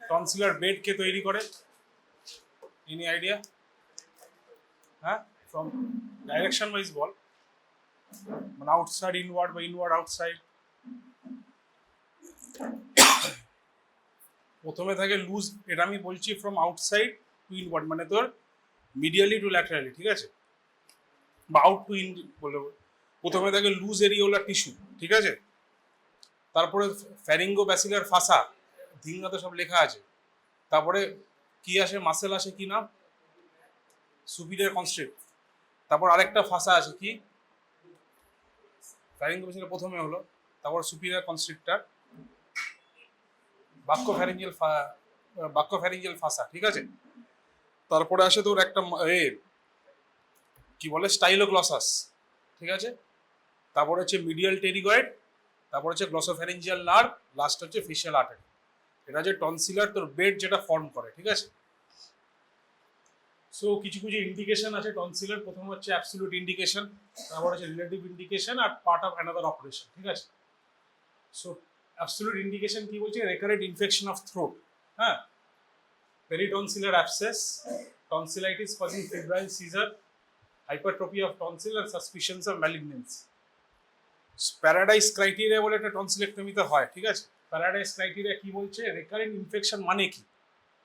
Tonsillar bed কে তৈরি করে? Any idea? হ্যাঁ, ফ্রম ডাইরেকশন ওয়াইজ বল, মানে আউটসাইড ইনওয়ার্ড বা ইনওয়ার্ড আউটসাইড। প্রথমে থাকে লুজ, এটা আমি বলছি ফ্রম আউটসাইড টু ইনওয়ার্ড, মানে তোর মিডিয়ালি টু ল্যাটারালি, ঠিক আছে, বা আউট টু ইন বলে। প্রথমে থাকে লুজ এরিওলার টিস্যু, ঠিক আছে, তারপরে ফ্যারিঙ্গো ব্যাসিলার ফাসা, ধিঙ্গাতে সব লেখা আছে। তারপরে কি আসে, মাসেল আসে, কি নাম, সুপিরিয়র কনস্ট্রিক্ট। তারপর আরেকটা ফাসা আছে কি, ফ্যারিঙ্গো ব্যাসিলার প্রথমে হলো, তারপর সুপিরিয়র কনস্ট্রিক্টার, বাক্য ফ্যারিঞ্জিয়াল ফাসা, ঠিক আছে। তারপরে আসে তোর একটা কি বলে, স্টাইলোগ্লসাস, ঠিক আছে। তারপর হচ্ছে মিডিয়াল টেরিগয়েড, তারপর হচ্ছে গ্লসোফ্যারিঞ্জিয়াল নার্ভ, লাস্ট হচ্ছে ফেশিয়াল আর্টারি। এটা যে টনসিলার তোর বেড যেটা ফর্ম করে, ঠিক আছে। সো কিছু কিছু ইন্ডিকেশন আছে টনসিলার। প্রথম হচ্ছে অ্যাবসলিউট ইন্ডিকেশন, তারপর হচ্ছে রিলেটিভ ইন্ডিকেশন আর পার্ট অফ অ্যানাদার অপারেশন, ঠিক আছে। সো অ্যাবসলিউট ইন্ডিকেশন কি বলছে, রেকারেন্ট ইনফেকশন অফ থ্রোট, হ্যাঁ, peritonsillar abscess, tonsillitis causing febrile seizure, hypertrophy of tonsil and suspicions of malignancy. Paradise criteria বলে একটা টনসিলেক্টমিতে হয়, ঠিক আছে। প্যারাডাইস ক্রাইটেরিয়া কি বলছে, রেকারেন্ট ইনফেকশন মানে কি,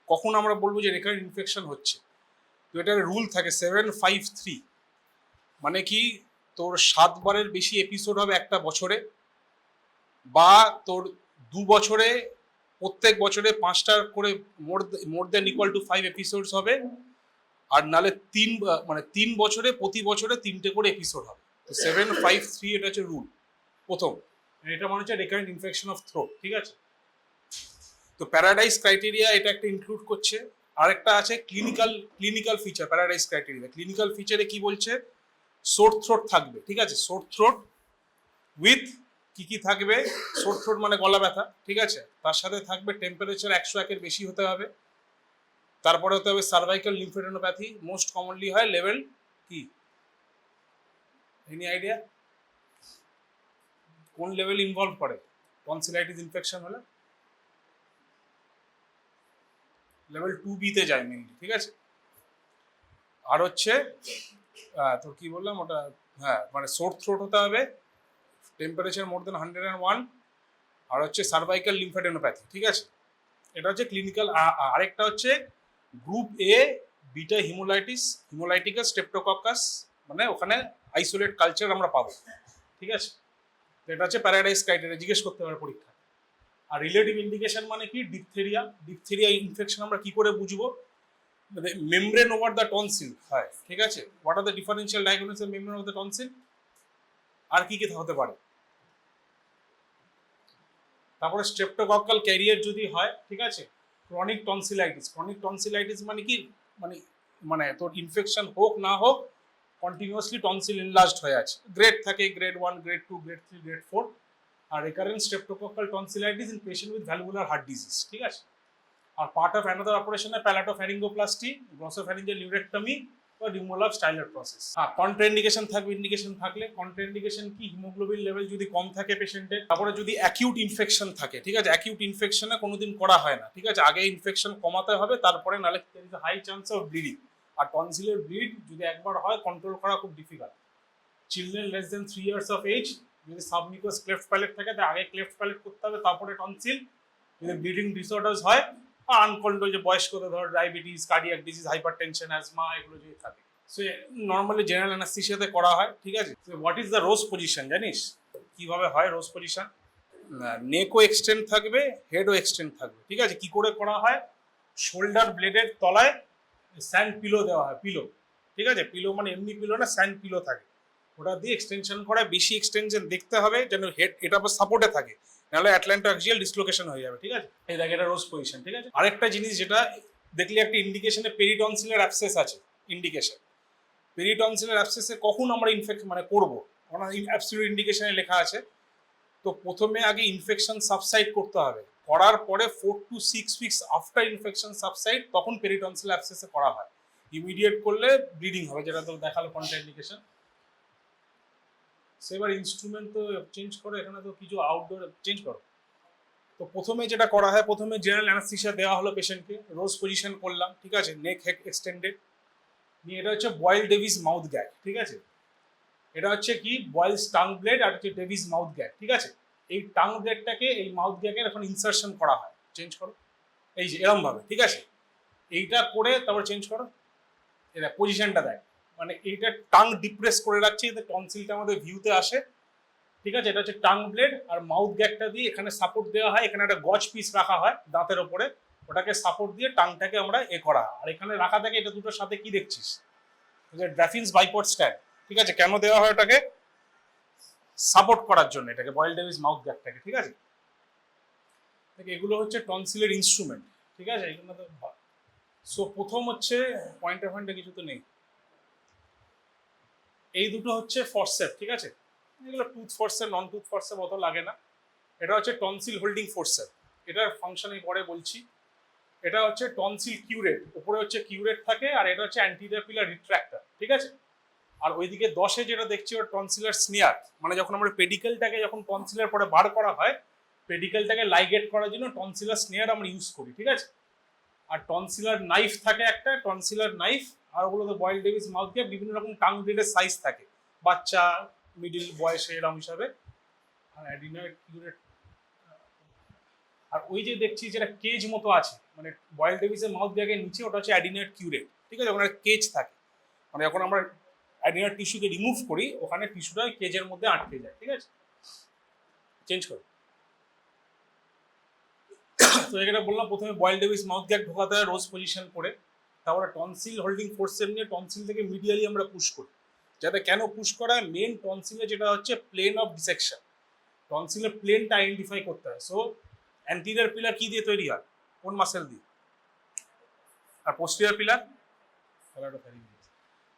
কখন আমরা বলবো যে রেকারেন্ট ইনফেকশন হচ্ছে। তো এটার রুল থাকে 753, মানে কি তোর 7 বারের বেশি এপিসোড হবে একটা বছরে, বা তোর 2 বছরে প্রত্যেক বছরে 5টা করে মোর দেন ইকুয়াল টু 5 এপিসোডস হবে, আর নালে 3 বছরে প্রতি বছরে 3টে করে এপিসোড হবে। তো 753 এটা হচ্ছে রুল প্রথম। এটা মনে হচ্ছে রেকারেন্ট ইনফেকশন অফ থ্রোট, ঠিক আছে। তো প্যারাডাইস ক্রাইটেরিয়া এটা একটা ইনক্লুড করছে। আরেকটা আছে clinical feature. Paradise criteria clinical ফিচারে কি বলছে, সোর থ্রোট থাকবে, ঠিক আছে, সোর থ্রোট উইথ কি কি থাকবে, সোর থ্রোট মানে গলা ব্যথা, ঠিক আছে, তার সাথে থাকবে টেম্পারেচার 101 এর বেশি হতে হবে, তারপরে হতে হবে সার্ভাইকাল লিম্ফোডেনোপ্যাথি, মোস্ট কমনলি হয় লেভেল কি, এনি আইডিয়া কোন লেভেল ইনভলভ করে টনসিলাইটিস ইনফেকশন হলে? লেভেল 2B তে যায় মেইনলি, ঠিক আছে। আর হচ্ছে তোর কি বললাম ওটা, হ্যাঁ, মানে সোর থ্রোট হতে হবে, টেম্পারেচার মোর দেন 101, আর হচ্ছে সার্ভাইকাল লিম্ফোডেনোপ্যাথি, ঠিক আছে। এটা হচ্ছে ক্লিনিক্যাল। আরেকটা হচ্ছে গ্রুপ এ বিটা হিমোলাইটিকাস স্ট্রেপ্টোকক্কাস, মানে ওখানে আইসোলেট কালচার আমরা পাবো, ঠিক আছে। তো এটা হচ্ছে প্যারাডাইস ক্রাইটেরিয়া, জিজ্ঞেস করতে পারে পরীক্ষা। আর রিলেটিভ ইন্ডিকেশন মানে কি, ডিপথেরিয়া ইনফেকশন আমরা কি করে বুঝবো, মেমব্রেন ওভার দ্য টনসিল হয়, ঠিক আছে। What are the differential diagnosis of membrane over the tonsil? আর কি কি হতে পারে? তারপরে স্ট্রেপ্টোকক্কাল ক্যারিয়ার যদি হয়, ঠিক আছে। ক্রনিক টনসিলাইটিস মানে কি, মানে মানে তোর ইনফেকশন হোক না হোক কন্টিনিউয়াসলি টনসিল ইনলার্জড হয়ে আছে, গ্রেড থাকে, গ্রেড 1, গ্রেড 2, গ্রেড 3, গ্রেড 4। আর recurrent streptococcal tonsillitis in patient with valvular heart disease, ঠিক আছে। আর part of another operation palatopharyngoplasty, glossopharyngeal neurectomy বা removal of styloid process. Contraindication থাকবে, ইন্ডিকেশন থাকলে। কন্ট্রাইন্ডিকেশন কি, হিমোগ্লোবিন লেভেল যদি কম থাকে পেশেন্টের, তারপরে যদি অ্যাকিউট ইনফেকশন থাকে, ঠিক আছে। অ্যাকিউট ইনফেকশনে কোনোদিন করা হয় না, ঠিক আছে, আগে ইনফেকশন কমাতে হবে, তারপরে নালে হাই চান্স অফ ব্লিডিং। আর টনসিলের ব্লিড যদি একবার হয় কন্ট্রোল করা খুব difficult. Children less than 3 years of age, যদি সাবমিউকাস ক্লেফট প্যালেট থাকে তাহলে আগে ক্লেফট প্যালেট করতে হবে, তারপরে টনসিল। যদি ব্লিডিং ডিসঅর্ডার্স হয় আর আনকন্ট্রোল, যে বয়স্কদের ধর diabetes, cardiac disease, hypertension, asthma, এগুলো যদি থাকে, সো নর্মালি জেনারেল অ্যানাস্থেসিয়াতে করা হয়, ঠিক আছে। What is the rose position জানিস কিভাবে হয় রোজ পজিশন? নেকও এক্সটেন্ড থাকবে, হেডও এক্সটেন্ড থাকবে, ঠিক আছে। কি করে করা হয়, শোল্ডার ব্লেডের তলায় স্যান্ড পিলো দেওয়া হয়, পিলো, ঠিক আছে। পিলো মানে এমনি পিলো না, স্যান্ড পিলো থাকে, ওটা দিয়ে এক্সটেনশন করা। বেশি এক্সটেনশন দেখতে হবে যেন হেড এটা আবার সাপোর্টে থাকে, নাহলে অ্যাটল্যান্টোঅ্যাক্সিয়াল ডিসলোকেশন হয়ে যাবে, ঠিক আছে। এই দেখ এটা রোজ পজিশন, ঠিক আছে। আরেকটা জিনিস যেটা দেখলে একটা ইন্ডিকেশনে পেরিটনসিলার অ্যাবসেস আছে, ইন্ডিকেশন। পেরিটনসিলার অ্যাবসেসে কখন আমরা মানে করবো, আমরা অ্যাবসলিউট ইন্ডিকেশনে লেখা আছে। তো প্রথমে আগে ইনফেকশন সাবসাইড করতে হবে, করার পরে 4 to 6 weeks after infection subside তখন পেরিটনসিলার অ্যাবসেসে করা হয়। ইমিডিয়েট করলে ব্লিডিং হবে, যেটা তো দেখালো কন্ট্রাইন্ডিকেশন। সেবার ইনস্ট্রুমেন্ট তো চেঞ্জ করো, এখানে তো কিছু আউটডোর চেঞ্জ করো। তো প্রথমে যেটা করা হয়, প্রথমে জেনারেল অ্যানাস্থেসিয়া দেওয়া হলো পেশেন্টকে, রোজ পজিশন করলাম, ঠিক আছে, নেক হেড এক্সটেন্ডেড নিয়ে। এটা হচ্ছে বয়েল ডেভিস মাউথ গ্যাগ, ঠিক আছে। এটা হচ্ছে কি বয়েলস টাং ব্লেড আর হচ্ছে ডেভিস মাউথ গ্যাগ, ঠিক আছে। এই টাং ব্লেডটাকে এই মাউথ গ্যাগের এখন ইনসার্শন করা হয়, চেঞ্জ করো, এই যে এরম ভাবে, ঠিক আছে। এইটা করে তারপর চেঞ্জ করো, এটা পজিশনটা দেয়, মানে এইটা টাং ডিপ্রেস করে রাখছে যাতে টনসিলটা আমাদের ভিউতে আসে, ঠিক আছে। এটা হচ্ছে টাং ব্লেড আর মাউথ গ্যাগটা দিয়ে এখানে সাপোর্ট দেওয়া হয়, এখানে একটা গজ পিস রাখা হয় দাঁতের ওপরে, ওটাকে সাপোর্ট দিয়ে টাংটাকে আমরা করা হয়। আর এখানে রাখা থাকে, এটা দুটোর সাথে কি দেখছিস, ড্রাফিন্স বাইপড স্ট্যান্ড, ঠিক আছে। কেন দেওয়া হয় ওটাকে? সাপোর্ট করার জন্য এটাকে, বয়েল ডেভিস মাউথ গ্যাগটাকে, ঠিক আছে। এগুলো হচ্ছে টনসিলের ইনস্ট্রুমেন্ট, ঠিক আছে। এগুলো তো সো প্রথম হচ্ছে পয়েন্টে কিছু তো নেই, এই দুটো হচ্ছে ফরসেপ, ঠিক আছে। এগুলো টুথ ফরসেপ, নন টুথ ফরসেপ অত লাগে না। এটা হচ্ছে টনসিল হোল্ডিং ফরসেপ, এটার ফাংশন পরে বলছি। এটা হচ্ছে টনসিল কিউরেট, উপরে হচ্ছে কিউরেট থাকে, আর এটা হচ্ছে অ্যান্টিরিয়র পিলার রিট্র্যাক্টর, ঠিক আছে। আর ওইদিকে 10-এ যেটা দেখছি ওটা টনসিলার স্নেয়ার, মানে যখন আমরা পেডিকেলটাকে যখন টনসিলের পরে বার করা হয়, পেডিকেলটাকে লাইগেট করার জন্য টনসিলার স্নেয়ার আমরা ইউজ করি, ঠিক আছে। আর টনসিলার নাইফ থাকে একটা, টনসিলার নাইফ। আর ওগুলো তো বয়েল ডেভিস মাউথ গ্যাগ, বিভিন্ন রকম টাং ব্লেডের সাইজ থাকে, বাচ্চা, মিডিল বয়সে, এরকম হিসাবে। আর অ্যাডিনয়েড কিউরেট, আর ওই যে দেখছি যেটা কেজ মতো আছে, মানে বয়েল ডেভিসের মাউথ গ্যাগের নিচে, ওটা হচ্ছে অ্যাডিনয়েড কিউরেট, ঠিক আছে। ওখানে কেজ থাকে, মানে যখন আমরা অ্যাডিনয়েড টিস্যুকে রিমুভ করি, ওখানে টিস্যুটা কেজের মধ্যে আটকে যায়, ঠিক আছে। চেঞ্জ করো। তো এখানে বললাম প্রথমে বয়েল ডেভিস মাউথ গ্যাগ ঢোকাতে হয় রোজ পজিশন করে, তারপরে টনসিল হোল্ডিং ফোর্সেপ নিয়ে টনসিল থেকে মিডিয়ালি আমরা পুশ করি। যাতে কেন পুশ করা হয়, মেন টনসিলে যেটা হচ্ছে প্লেন অফ ডিসেকশন, টনসিলের প্লেনটা আইডেন্টিফাই করতে হয়। সো অ্যান্টিরিয়র পিলার কি দিয়ে তৈরি হয়, কোন মাসেল দিয়ে, আর পোস্টেরিয়র পিলার।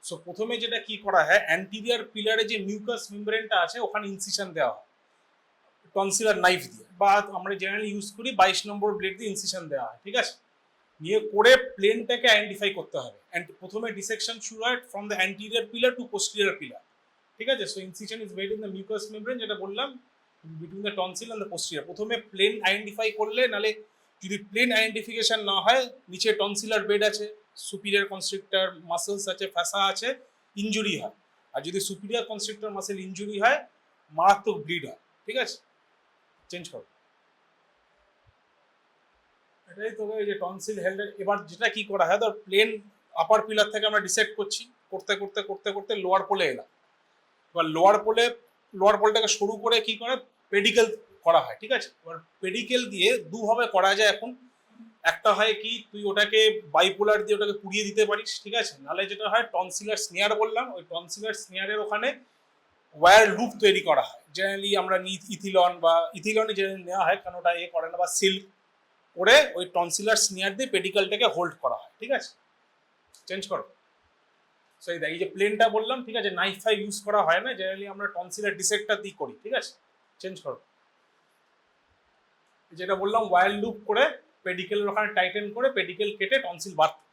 সো প্রথমে যেটা কি করা হয়, অ্যান্টিরিয়র পিলারে যে মিউকাস মেমব্রেনটা আছে ওখানে ইনসিশন দেওয়া হয় টনসিলার নাইফ দিয়ে, বা আমরা জেনারেলি ইউজ করি 22 নম্বর ব্লেড দিয়ে ইনসিশন দেওয়া হয়, ঠিক আছে। নিয়ে করে প্লেনটাকে আইডেন্টিফাই করতে হবে। প্রথমে ডিসেকশন শুরু হয় from the anterior pillar to posterior pillar, ঠিক আছে। So incision is made in the mucous membrane, যেটা বললাম, between the tonsil and the posterior. প্রথমে প্লেন আইডেন্টিফাই করলে, নালে যদি প্লেন আইডেন্টিফিকেশন না হয়, নিচে টনসিলার বেড আছে, সুপিরিয়র কনস্ট্রিক্টর মাসেলস আছে, ফ্যাসা আছে, ইনজুরি হয়। আর যদি সুপিরিয়র কনস্ট্রিক্টর মাসেল ইনজুরি হয়, মারাত্মক ব্লিড হয়, ঠিক আছে। চেঞ্জ করো। এটাই তো এই যে টনসিল হেল্ড। এবার যেটা কি করা হয়, ধর প্লেন আপার পিলার থেকে আমরা ডিসাইড করছি, করতে করতে করতে করতে লোয়ার পোলে এলাম। এবার লোয়ার পোলটাকে শুরু করে কি করে পেডিকেল করা হয়, ঠিক আছে। এবার পেডিকেল দিয়ে দুভাবে করা যায় এখন। একটা হয় কি, তুই ওটাকে বাইপোলার দিয়ে ওটাকে পুড়িয়ে দিতে পারিস, ঠিক আছে। নাহলে যেটা হয়, টনসিলার স্নেয়ার বললাম, ওই টনসিলার স্নেয়ারের ওখানে ওয়্যার লুপ তৈরি করা হয়। জেনারেলি আমরা ইথিলন বা ইথিলনে জেনারেলি নেওয়া হয়, কারণ ওটা করে না, বা সিল্ক করে ওই টনসিলার স্নেয়ার দিয়ে পেডিকেলটাকে হোল্ড করা হয়, ঠিক আছে। চেঞ্জ করো। সেই এই যে প্লেনটা বললাম, ঠিক আছে, নাইফ ফাইভ ইউজ করা হয় না, জেনারেলি আমরা টনসিলার ডিসেক্টর দিয়ে করি, ঠিক আছে। চেঞ্জ করো। যেটা বললাম, ওয়্যার লুপ করে পেডিকেলের ওখানে টাইটেন করে পেডিকেল কেটে টনসিল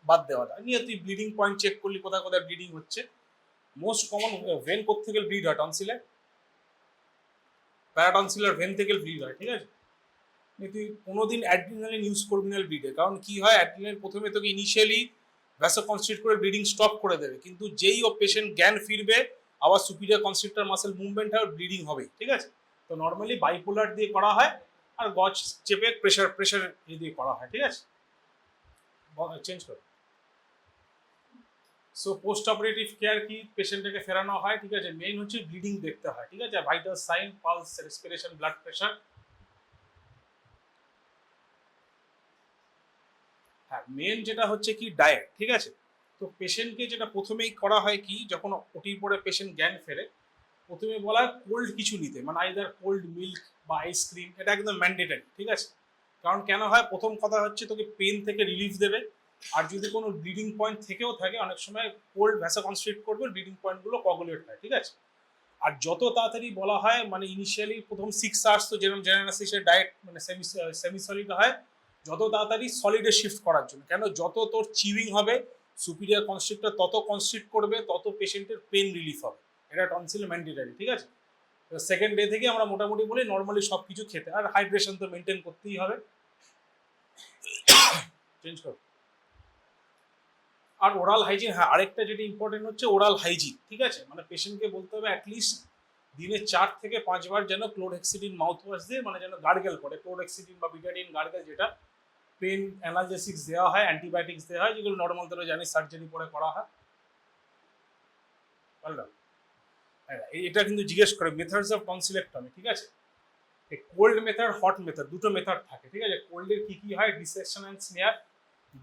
বাদ দেওয়া যায়। নিয়ে তুই ব্লিডিং পয়েন্ট চেক করলি, কোথায় কোথায় ব্লিডিং হচ্ছে। মোস্ট কমন ভেন কোত্থেকে ব্লিড হয় টনসিলে, প্যারাটনসিলার ভেন থেকে ব্লিড হয়, ঠিক আছে। তুই কোনোদিন অ্যাড্রিনালিন ইউজ করবি না ব্লিডে, কারণ কি হয়, অ্যাড্রিনালিন প্রথমে তোকে ইনিশিয়ালি ভ্যাসোকনস্ট্রিক্ট করে ব্লিডিং স্টপ করে দেবে, কিন্তু যেই ও পেশেন্ট জ্ঞান ফিরবে, আবার সুপিরিয়র কনস্ট্রিক্টর মাসেল মুভমেন্ট হয়, ব্লিডিং হবে, ঠিক আছে। তো নর্মালি বাইপোলার দিয়ে করা হয়, আর গজ চেপে প্রেশার দিয়ে করা হয়, ঠিক আছে। চেঞ্জ করো। সো পোস্ট অপারেটিভ কেয়ার কি, পেশেন্টটাকে ফেরানো হয়, ঠিক আছে। মেইন হচ্ছে ব্লিডিং দেখতে হয়, ঠিক আছে। Vital sign, pulse, respiration, blood pressure. হ্যাঁ, মেন যেটা হচ্ছে কি ডায়েট, ঠিক আছে। তো পেশেন্টকে যেটা প্রথমেই করা হয় কি, যখন ওটির পরে পেশেন্ট জ্ঞান ফেরে, প্রথমে বলা হয় কোল্ড কিছু নিতে, মানে আইদার কোল্ড মিল্ক বা আইসক্রিম, এটা একদম ম্যান্ডেটারি, ঠিক আছে। কারণ কেন হয়, প্রথম কথা হচ্ছে তোকে পেন থেকে রিলিফ দেবে, আর যদি কোনো ব্লিডিং পয়েন্ট থেকেও থাকে, অনেক সময় কোল্ড ভ্যাসোকনস্ট্রিক্ট করবে, ব্লিডিং পয়েন্টগুলো কগুলেট হয়, ঠিক আছে। আর যত তাড়াতাড়ি বলা হয়, মানে ইনিশিয়ালি প্রথম 6 আওয়ার্স তো যেরকম জেনারেসিসের ডায়েট মানে সেমি সলিড হয়, যত তাড়াতাড়ি সলিডে শিফট করার জন্য। কেন, যত তোর চিউইং হবে, সুপিরিয়র কনস্ট্রিক্টর তত কনস্ট্রিক্ট করবে, তত পেশেন্টের পেন রিলিফ হবে। এটা টনসিল ম্যান্ডেটারি, ঠিক আছে। সেকেন্ড ডে থেকে আমরা মোটামুটি বলি নর্মালি সব কিছু খেতে, আর হাইড্রেশন তো মেনটেন করতেই হবে। চেঞ্জ করো। আর ওরাল হাইজিন, হ্যাঁ আরেকটা যেটা ইম্পর্টেন্ট হচ্ছে ওরাল হাইজিন, ঠিক আছে, মানে পেশেন্টকে বলতে হবে অ্যাটলিস্ট দিনে 4 থেকে 5 বার যেন ক্লোরহেক্সিডিন মাউথ ওয়াশ দিয়ে মানে যেন গার্গেল করে, ক্লোরহেক্সিডিন বা বিটাডিন গার্গেল, যেটা পেন অ্যানালজেসিক্স দেওয়া হয়, অ্যান্টিবায়োটিক্স দেওয়া হয়, যেগুলো নর্মাল তোরা জানিস সার্জারি পরে করা হয়। বুঝলাম, এটা কিন্তু জিজ্ঞেস করে মেথডস অফ টনসিলেক্টমি, ঠিক আছে, কোল্ড মেথড হট মেথড দুটো মেথড থাকে, ঠিক আছে। কোল্ডের কি কি হয়, dissection and snare,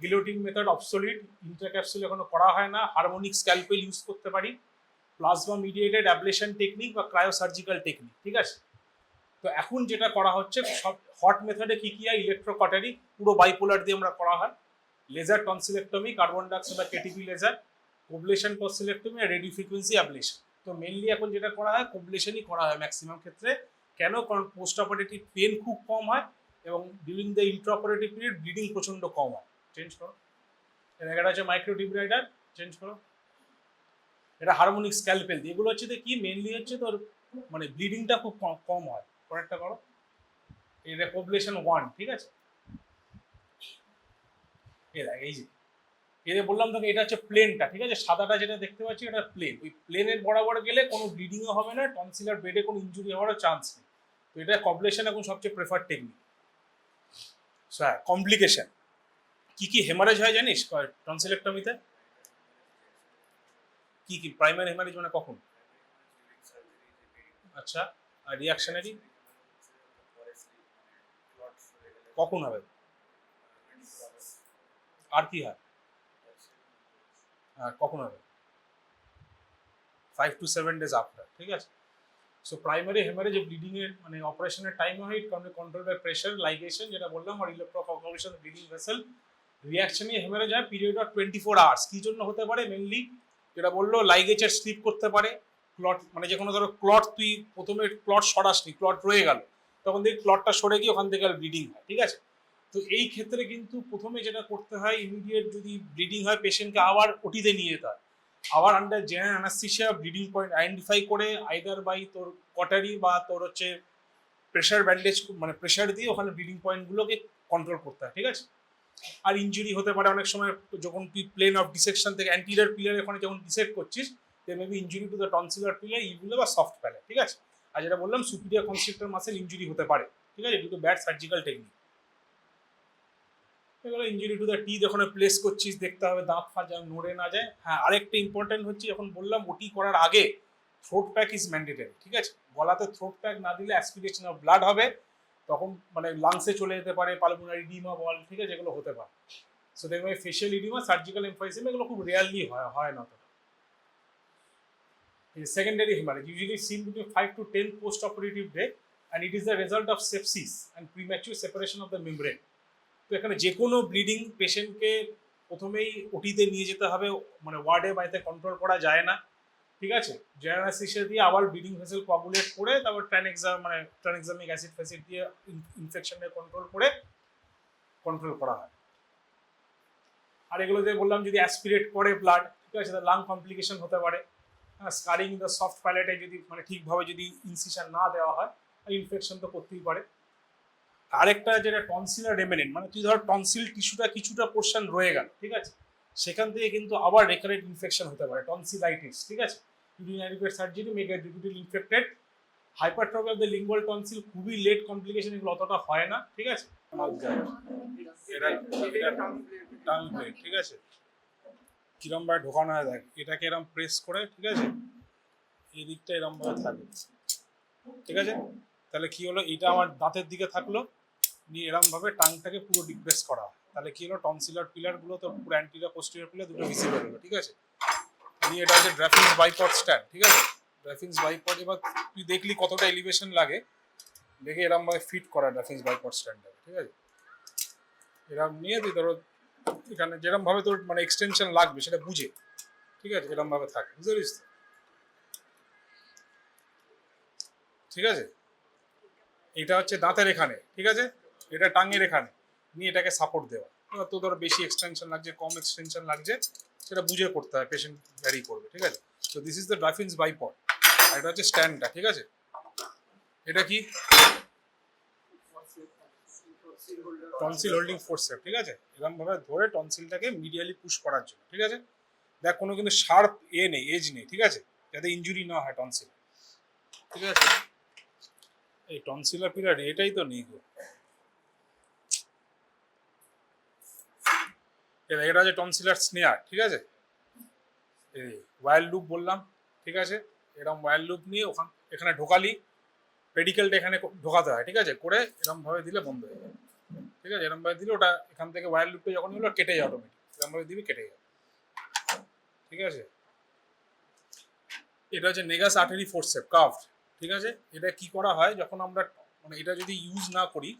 guillotine method obsolete, intracapsular এখনো করা হয় না, হারমোনিক স্ক্যালপেল ইউজ করতে পারি, প্লাজমা মিডিয়েটেড অ্যাবলেশন টেকনিক বা ক্রায়োসার্জিক্যাল টেকনিক, ঠিক আছে। তো এখন যেটা করা হচ্ছে সব হট মেথডে কি কি হয়, ইলেকট্রোকটারি পুরো বাইপোলার দিয়ে আমরা করা হয়, লেজার টনসিলেক্টমি, কার্বন ডাইঅক্সাইড বা কেটিপি লেজার, কোবলেশন টনসিলেক্টমি আর রেডিও ফ্রিকোয়েন্সি অ্যাবলেশন। তো মেনলি এখন যেটা করা হয় কোবলেশনই করা হয় ম্যাক্সিমাম ক্ষেত্রে। কেন? কারণ পোস্ট অপারেটিভ পেন খুব কম হয় এবং during the Intra operative period bleeding প্রচন্ড কম হয়। চেঞ্জ করো। এটা হচ্ছে মাইক্রোডিব্রাইডার, চেঞ্জ করো। এটা হারমোনিক স্ক্যালপেল দিয়ে, এগুলো হচ্ছে কি মেনলি হচ্ছে তোর মানে ব্লিডিংটা খুব কম হয়। পরেরটা করো। এটা কোবলেশন 1, ঠিক আছে। এই যে এটা বললাম তোকে, এটা হচ্ছে প্লেনটা, ঠিক আছে, সাদাটা যেটা দেখতে পাচ্ছি এটা প্লেন। ওই প্লেনের বরাবর গেলে কোনো ব্লিডিংও হবে না, টনসিলার বেডে কোনো ইনজুরি হওয়ারও চান্স নেই। তো এটা কবলেশন এখন সবচেয়ে প্রেফার টেকনিক। হ্যাঁ, কমপ্লিকেশন কি কি হেমারেজ হয় জানিস টনসিলেক্টমিতে? কি কি প্রাইমারি হেমারেজ মানে কখন? আচ্ছা, আর রিঅ্যাকশনারি কখন হবে? আর কি হয়? কখন হবে? 5 to 7 days after, ঠিক আছে। সো প্রাইমারি হেমারেজ ব্লিডিং এর মানে অপারেশনের টাইম হয় কন্ট্রোল বাই প্রেশার লাইগেশন যেটা বললাম, আর ইলেকট্রোকনভলিউশন ব্লিডিং ভেসেল। রিঅ্যাকশনে হেমারেজ হয় পিরিয়ড অফ 24 আওয়ার্স। কি জন্য হতে পারে? মেনলি যেটা বললো লাইগেচার স্লিপ করতে পারে, ক্লট মানে যে কোনো ধরো ক্লট, তুই প্রথমে ক্লট সরাসনি, ক্লট রয়ে গেল, তখন দেখি ক্লটটা সরে গিয়ে ওখান থেকে আর ব্লিডিং হয়, ঠিক আছে। তো এই ক্ষেত্রে কিন্তু প্রথমে যেটা করতে হয়, ইমিডিয়েট যদি ব্লিডিং হয় পেশেন্টকে আবার ওটিতে নিয়ে যেতে হয়, আবার under general anaesthesia bleeding point identify করে আইদার বাই তোর কটারি বা তোর হচ্ছে প্রেশার ব্যান্ডেজ মানে প্রেশার দিয়ে ওখানে ব্লিডিং পয়েন্টগুলোকে কন্ট্রোল করতে হয়, ঠিক আছে। আর ইনজুরি হতে পারে অনেক সময়, যখন তুই প্লেন অফ ডিসেকশন থেকে অ্যান্টিরিয়র পিলার ওখানে যখন ডিসেক্ট করছিস, they maybe injury to the tonsillar pillar, ইগুলো বা সফট প্যালেট, ঠিক আছে। আর যেটা বললাম সুপিরিয়র কনস্ট্রিক্টর মাসেল ইনজুরি হতে পারে, ঠিক আছে, due to bad surgical technique. এগুলো ইনজুরি টু দ্য টিথ ওখানে প্লেস করছিস, দেখতে হবে দাঁত ফাঁত যেন নড়ে না যায়। হ্যাঁ, আরেকটা ইম্পর্টেন্ট হচ্ছে, যখন বললাম ওটি করার আগে থ্রোট প্যাক ইজ ম্যান্ডেটরি, ঠিক আছে। গলাতে থ্রোট প্যাক না দিলে অ্যাসপিরেশন অফ ব্লাড হবে, তখন মানে লাংসে চলে যেতে পারে, পালমোনারি ইডিমা বল, ঠিক আছে, এগুলো হতে পারে। সো দেখবে ফেশিয়াল ইডিমা, সার্জিক্যাল এমফাইসিস এগুলো খুব রেয়ারলি হয় না। Secondary hemorrhage usually seen between 5 to 10 post-operative day, and it is the result of sepsis and premature separation of the membrane. তো এখানে যে কোনো ব্লিডিং পেশেন্টকে প্রথমেই ওটিতে নিয়ে যেতে হবে, মানে ওয়ার্ডে বাড়িতে কন্ট্রোল করা যায় না, ঠিক আছে। জেনারেল অ্যানেস্থেসিয়া দিয়ে আবার ব্লিডিং ভেসেল কোয়াগুলেট করে তারপর ট্রানএক্সামিক অ্যাসিড ফ্যাসিড দিয়ে ইনফেকশনে কন্ট্রোল করা হয়। আর এগুলো যে বললাম যদি অ্যাসপিরেট করে ব্লাড, ঠিক আছে, তাহলে লাং কমপ্লিকেশন হতে পারে। স্কারিং দ্য সফট প্যালেটে যদি মানে ঠিকভাবে যদি ইনসিশন না দেওয়া হয়, ইনফেকশন তো করতেই পারে। আরেকটা যেটা টনসিলার রেমেনেন্ট, মানে তুই ধর টনসিল টিস্যুটা কিছুটা পোর্শন রয়ে গেল, ঠিক আছে, সেখান থেকে কিন্তু আবার রেকারেন্ট ইনফেকশন হতে পারে, টনসিলাইটিস, ঠিক আছে। ইউরিনারি সার্জারি মেক এ ডিউটিল infected. Hypertrophy of the lingual tonsil খুবই লেট কমপ্লিকেশন, এগুলো অতটা হয় না, ঠিক আছে। ঠিক আছে, কিরম ভাবে ঢোকানো হয় দেখ, এটাকে এরম প্রেস করে, ঠিক আছে, এই দিকটা এরম ভাবে থাকে, ঠিক আছে। তাহলে কি হলো, এটা আমার দাঁতের দিকে থাকলো, নিয়ে এরম ভাবে টাংটাকে পুরো ডিপ্রেস করা হয়, তাহলে কি হলো, টনসিলার পিলার গুলো তো পুরো অ্যান্টিরিয়র পোস্টেরিয়র পিলার দুটো ভিজিবল হলো, ঠিক আছে। নিয়ে এটা হচ্ছে ড্রাফিংস বাইপড স্ট্যান্ড, ঠিক আছে, ড্রাফিংস বাইপড। এবার তুই দেখলি কতটা এলিভেশন লাগে, দেখে এরম ভাবে ফিট করা ড্রাফিংস বাইপড স্ট্যান্ডটাকে, ঠিক আছে। এরম নিয়ে তুই ধরো এখানে যেরকম ভাবে তোর মানে এক্সটেনশন লাগবে সেটা বুঝে, ঠিক আছে, এরকম ভাবে থাকে, বুঝতে পারিস তো? ঠিক আছে, এটা হচ্ছে দাঁতের এখানে, ঠিক আছে, এটা টাঙের এখানে, নিয়ে এটাকে সাপোর্ট দেওয়া। এবার তো ধরো বেশি এক্সটেনশন লাগছে, কম এক্সটেনশন লাগছে, সেটা বুঝে করতে হয়, পেশেন্ট ভ্যারি করবে, ঠিক আছে। তো দিস ইজ দ্য ড্রাফিংস বাইপড, আর এটা হচ্ছে স্ট্যান্ডটা, ঠিক আছে। এটা কি টনসিল হোল্ডিং ফোর্সেপ, ঠিক আছে? এরকম ভাবে ধরে টনসিলটাকে মিডিয়ালি পুশ করার জন্য, ঠিক আছে? দেখ কোনো কিন্তু শার্প নেই, এজ নেই, ঠিক আছে, যাতে ইনজুরি না হয় টনসিল, ঠিক আছে? এই টনসিলার পিরিয়ড এটাই তো নেই গো। এটা হচ্ছে টনসিলার স্নেয়ার, ঠিক আছে? এই ওয়াইল লুপ বললাম, ঠিক আছে? এরকম ওয়াইল লুপ নিয়ে এখানে ঢোকালি, পেডিকেলটা এখানে ঢোকাতে হয়, ঠিক আছে? করে এরকম ভাবে দিলে বন্ধ হয়ে যাবে, ঠিক আছে? এরকম ভাবে দিলে ওটা এখান থেকে ওয়াইল লুপটা যখন হলো কেটে যায় অটোমেটিক, এরকম ভাবে দিবি কেটে যাবে, ঠিক আছে? এটা হচ্ছে নেগাস আর্টারি ফোর্সেপ কার্ভড, ঠিক আছে? এটা কি করা হয় যখন আমরা মানে এটা যদি ইউজ না করি,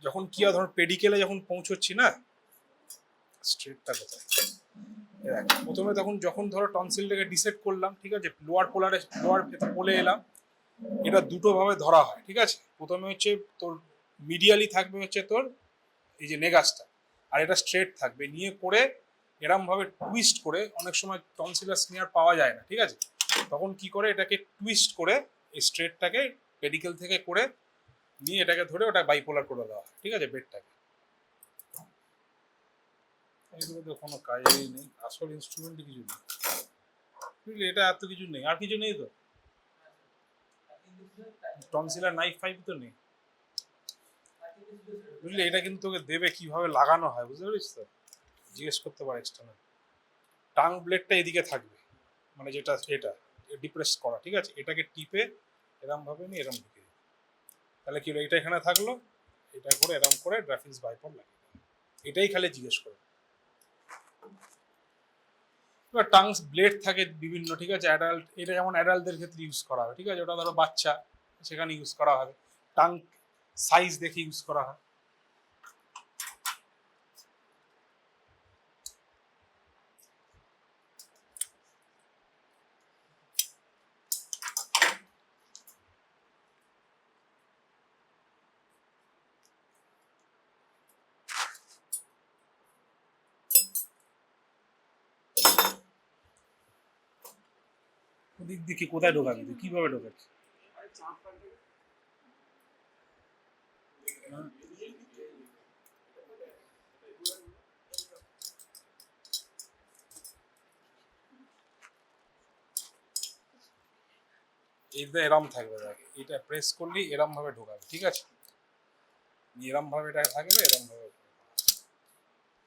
যখন কি হয় ধর পেডিকেলে যখন পৌঁছচ্ছি না, স্ট্রেটটা কোথায়, প্রথমে তখন যখন ধরো টনসিলটাকে ডিসেক্ট করলাম, ঠিক আছে, লোয়ার পোলে এলাম, এটা দুটো ভাবে ধরা হয়, ঠিক আছে? প্রথমে হচ্ছে তোর মিডিয়ালি থাকবে হচ্ছে তোর এই যে নেগাসটা, আর এটা স্ট্রেট থাকবে, নিয়ে করে এরম ভাবে টুইস্ট করে, অনেক সময় টনসিলার স্নেয়ার পাওয়া যায় না, ঠিক আছে? তখন কি করে এটাকে টুইস্ট করে এই স্ট্রেটটাকে পেডিকেল থেকে করে নিয়ে এটাকে ধরে ওটা বাইপোলার করে দেওয়া হয়, ঠিক আছে, বেডটাকে। এগুলো তো কোনো কাজেই নেই, আসল ইনস্ট্রুমেন্টই কিছু নেই, বুঝলি? এটা এত কিছু নেই, আর কিছু নেই তো, টনসিলার নাইফ ফাইভ তো নেই, বুঝলি? এটা কিন্তু তোকে দেবে কিভাবে লাগানো হয়, বুঝতে পারিস তো? জিজ্ঞেস করতে পারে এক্সটার্নাল। টাং ব্লেডটা এদিকে থাকবে, মানে যেটা এটা ডিপ্রেস করা, ঠিক আছে? এটাকে টিপে এরম ভাবে নিয়ে এরম ঢুকে দিবে, তাহলে কি হলো, এটা এখানে থাকলো, এটা করে এরম করে গ্রাফিক্স ভাইপার লাগে, এটাই খালি জিজ্ঞেস করে। এবার টাংস ব্লেড থাকে বিভিন্ন, ঠিক আছে? অ্যাডাল্ট, এটা যেমন অ্যাডাল্টদের ক্ষেত্রে ইউজ করা হয়, ঠিক আছে? ওটা ধরো বাচ্চা, সেখানে ইউজ করা হবে, টাং সাইজ দেখে ইউজ করা হয়। দিক দিকে কোথায় ঢোকাবি, তুই কিভাবে ঢোকাচ্ছি? এইটা এরম থাকবে, দেখ এটা প্রেস করলেই এরম ভাবে ঢোকাবে, ঠিক আছে? এরম ভাবে এটা থাকবে, এরম ভাবে